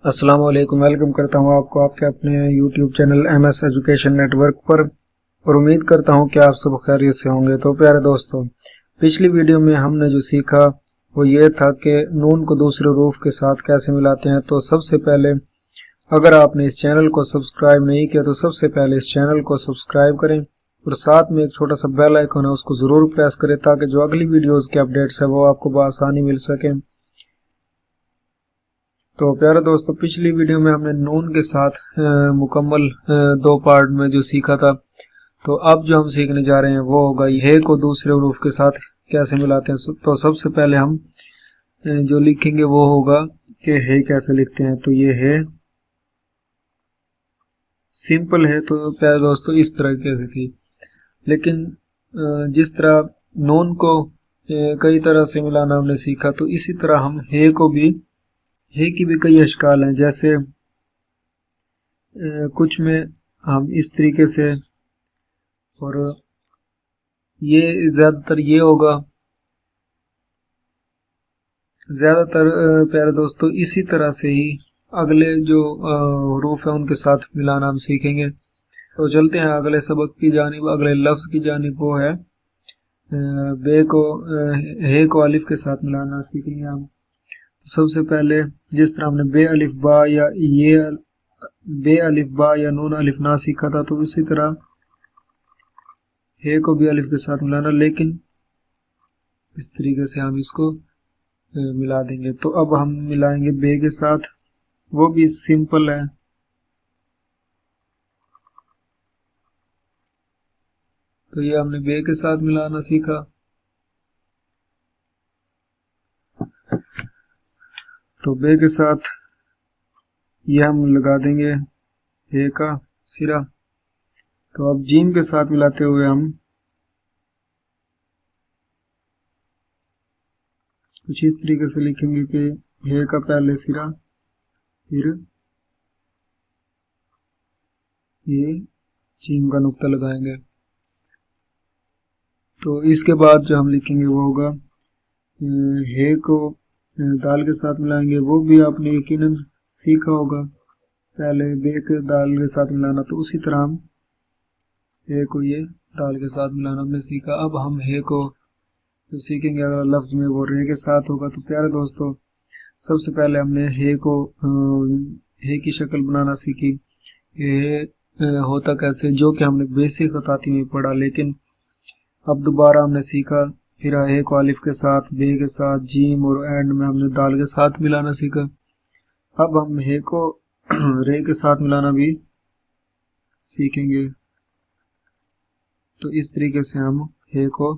अस्सलाम वालेकुम। वेलकम करता हूं आपको आपके अपने YouTube channel MS education network पर और उम्मीद करता हूं कि आप सब खैरियत से होंगे। तो प्यारे दोस्तों, पिछली वीडियो में हमने जो सीखा वो ये था कि नून को दूसरे रूफ के साथ कैसे मिलाते हैं। तो सबसे पहले अगर आपने इस चैनल को सब्सक्राइब नहीं किया तो सबसे पहले इस चैनल को सब्सक्राइब करें और साथ में एक छोटा सा बेल आइकन है उसको ज़रूर प्रेस करें ताकि जो अगली वीडियोज़ के अपडेट्स है वो आपको बआसानी मिल सकें। तो प्यारे दोस्तों, पिछली वीडियो में हमने नून के साथ मुकम्मल दो पार्ट में जो सीखा था। तो अब जो हम सीखने जा रहे हैं वो होगा हे को दूसरे हरूफ के साथ कैसे मिलाते हैं। तो सबसे पहले हम जो लिखेंगे वो होगा कि हे कैसे लिखते हैं। तो ये है सिंपल है। तो प्यारे दोस्तों, इस तरीके से थी, लेकिन जिस तरह नून को कई तरह से मिलाना हमने सीखा, तो इसी तरह हम हे को भी, हे की भी कई अशकाल हैं। जैसे कुछ में हम इस तरीके से, और ये ज़्यादातर ये होगा, ज़्यादातर प्यारे दोस्तों इसी तरह से ही अगले जो हरूफ है उनके साथ मिलाना हम सीखेंगे। तो चलते हैं अगले सबक की जानिब, अगले लफ्ज़ की जानिब। वो है बे को हे को अलिफ के साथ मिलाना सीखेंगे हम। तो सबसे पहले जिस तरह हमने बे अलिफ बा या ये बे अलिफ बा या नून अलिफ ना सीखा था, तो उसी तरह हे को भी अलिफ के साथ मिलाना, लेकिन इस तरीके से हम इसको मिला देंगे। तो अब हम मिलाएंगे बे के साथ, वो भी सिंपल है। तो ये हमने बे के साथ मिलाना सीखा। तो बे के साथ ये हम लगा देंगे हे का सिरा। तो अब जीम के साथ मिलाते हुए हम कुछ इस तरीके से लिखेंगे कि हे का पहले सिरा, फिर ये जीम का नुक्ता लगाएंगे। तो इसके बाद जो हम लिखेंगे वो होगा हे को दाल के साथ मिलाएंगे। वो भी आपने यकीनन सीखा होगा, पहले बे के दाल के साथ मिलाना। तो उसी तरह हम हे को ये दाल के साथ मिलाना हमने सीखा। अब हम हे को जो सीखेंगे अगर लफ्ज़ में वो रे के साथ होगा। तो प्यारे दोस्तों, सबसे पहले हमने हे की शक्ल बनाना सीखी। हे होता कैसे, जो कि हमने बेसिक खताती में पढ़ा, लेकिन अब दोबारा हमने सीखा। फिर हे को अलिफ के साथ, बे के साथ, जीम और एंड में हमने दाल के साथ मिलाना सीखा। अब हम हे को रे के साथ मिलाना भी सीखेंगे। तो इस तरीके से हम हे को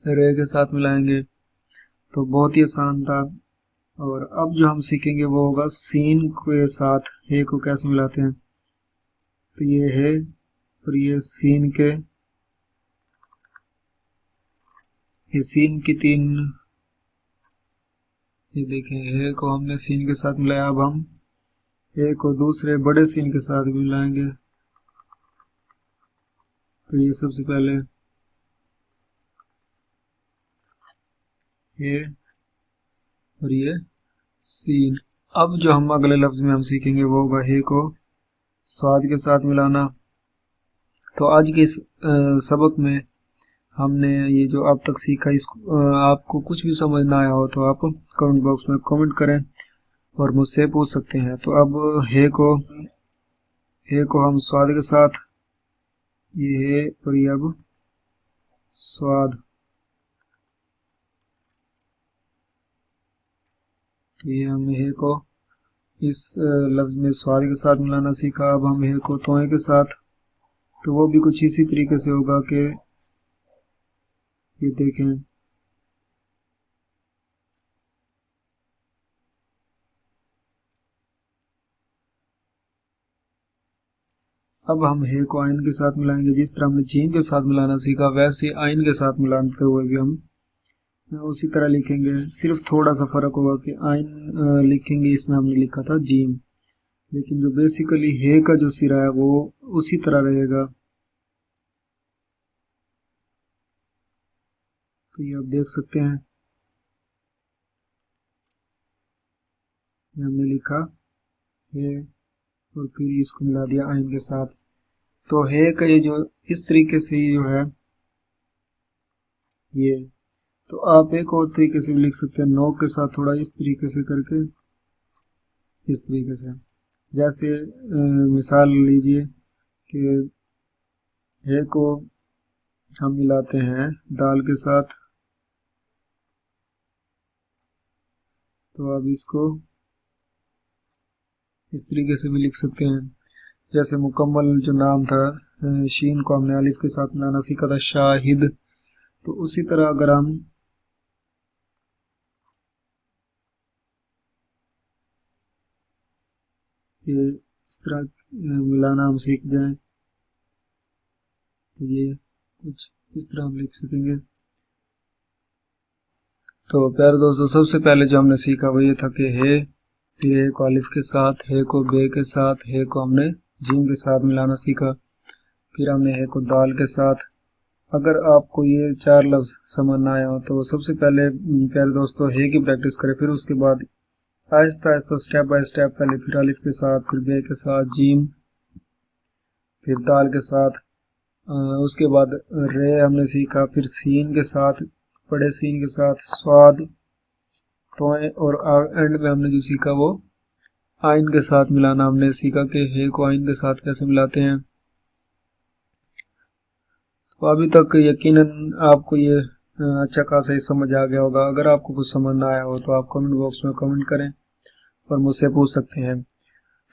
रे के साथ मिलाएंगे। तो बहुत ही आसान था। और अब जो हम सीखेंगे वो होगा सीन के साथ हे को कैसे मिलाते हैं। तो ये है और ये सीन के, ये सीन की तीन, ये देखें हे को हमने सीन के साथ मिलाया। अब हम हे को दूसरे बड़े सीन के साथ भी मिलाएंगे। तो ये सबसे पहले हे और ये सीन। अब जो हम अगले लफ्ज़ में हम सीखेंगे वो होगा हे को स्वाद के साथ मिलाना। तो आज के इस सबक में हमने ये जो अब तक सीखा, इसको आपको कुछ भी समझ ना आया हो तो आप कमेंट बॉक्स में कमेंट करें और मुझसे पूछ सकते हैं। तो अब हे को हम स्वाद के साथ, ये है और ये अब स्वाद। तो ये हमने हे को इस लफ्ज़ में स्वाद के साथ मिलाना सीखा। अब हम हे को तोए के साथ, तो वो भी कुछ इसी तरीके से होगा कि ये देखें अब हम हे को आइन के साथ मिलाएंगे। जिस तरह हमने जीम के साथ मिलाना सीखा, वैसे आइन के साथ मिलाते हुए भी हम उसी तरह लिखेंगे। सिर्फ थोड़ा सा फ़र्क होगा कि आइन लिखेंगे, इसमें हमने लिखा था जीम, लेकिन जो बेसिकली हे का जो सिरा है वो उसी तरह रहेगा। तो ये आप देख सकते हैं, ये हमने लिखा हे और फिर इसको मिला दिया आइन के साथ। तो हे का ये जो इस तरीके से जो है ये, तो आप एक और तरीके से भी लिख सकते हैं, नो के साथ थोड़ा इस तरीके से करके, इस तरीके से। जैसे मिसाल लीजिए कि हे को हम मिलाते हैं दाल के साथ, तो अब इसको इस तरीके से भी लिख सकते हैं। जैसे मुकम्मल जो नाम था, शीन को हमने अलिफ के साथ मिलाना सीखा था, शाहिद। तो उसी तरह अगर हम ये इस तरह मिलाना हम सीख जाएं, तो ये कुछ इस तरह हम लिख सकेंगे। तो प्यारे दोस्तों, सबसे पहले जो हमने सीखा वो ये था कि हे, फिर हे को अलिफ के साथ, हे को बे के साथ, हे को हमने जीम के साथ मिलाना सीखा। फिर हमने हे को दाल के साथ। अगर आपको ये 4 लफ्ज़ समझ ना आया हो तो सबसे पहले प्यारे दोस्तों हे की प्रैक्टिस करें, फिर उसके बाद Aahista Aahista step by step, पहले फिर अलिफ के साथ, फिर बे के साथ, जीम, फिर दाल के साथ, उसके बाद रे हमने सीखा, फिर सीन के साथ, बड़े सीन के साथ, स्वाद, तो और एंड में हमने जो सीखा वो आइन के साथ मिलाना हमने सीखा कि हे को आइन के साथ कैसे मिलाते हैं। तो अभी तक यकीनन आपको ये अच्छा खासा ही समझ आ गया होगा। अगर आपको कुछ समझ ना आया हो तो आप कमेंट बॉक्स में कमेंट करें और मुझसे पूछ सकते हैं।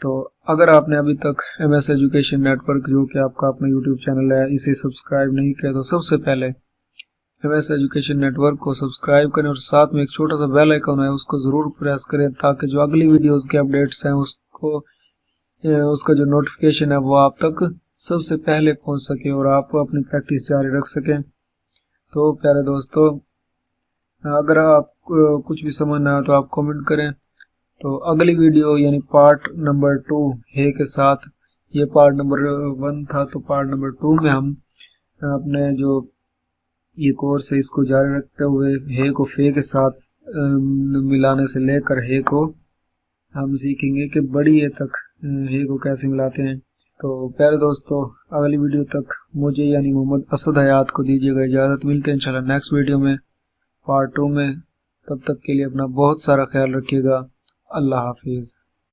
तो अगर आपने अभी तक MS एजुकेशन नेटवर्क, जो कि आपका अपना YouTube चैनल है, इसे सब्सक्राइब नहीं किया तो सबसे पहले MS एजुकेशन नेटवर्क को सब्सक्राइब करें और साथ में एक छोटा सा बेल आइकन है उसको ज़रूर प्रेस करें, ताकि जो अगली वीडियोस के अपडेट्स हैं उसका जो नोटिफिकेशन है वो आप तक सबसे पहले पहुंच सके और आप अपनी प्रैक्टिस जारी रख सकें। तो प्यारे दोस्तों, अगर आप कुछ भी समझ ना आए तो आप कमेंट करें। तो अगली वीडियो यानी पार्ट नंबर 2 हे के साथ, ये पार्ट नंबर 1 था, तो पार्ट नंबर 2 में हम अपने जो ये कोर्स है इसको जारी रखते हुए हे को फे के साथ मिलाने से लेकर हे को हम सीखेंगे कि बड़ी ए तक हे को कैसे मिलाते हैं। तो प्यारे दोस्तों, अगली वीडियो तक मुझे यानी मोहम्मद असद हयात को दीजिएगा इजाज़त। मिलते हैं इंशाल्लाह नेक्स्ट वीडियो में, पार्ट 2 में। तब तक के लिए अपना बहुत सारा ख्याल रखिएगा। अल्लाह हाफिज़।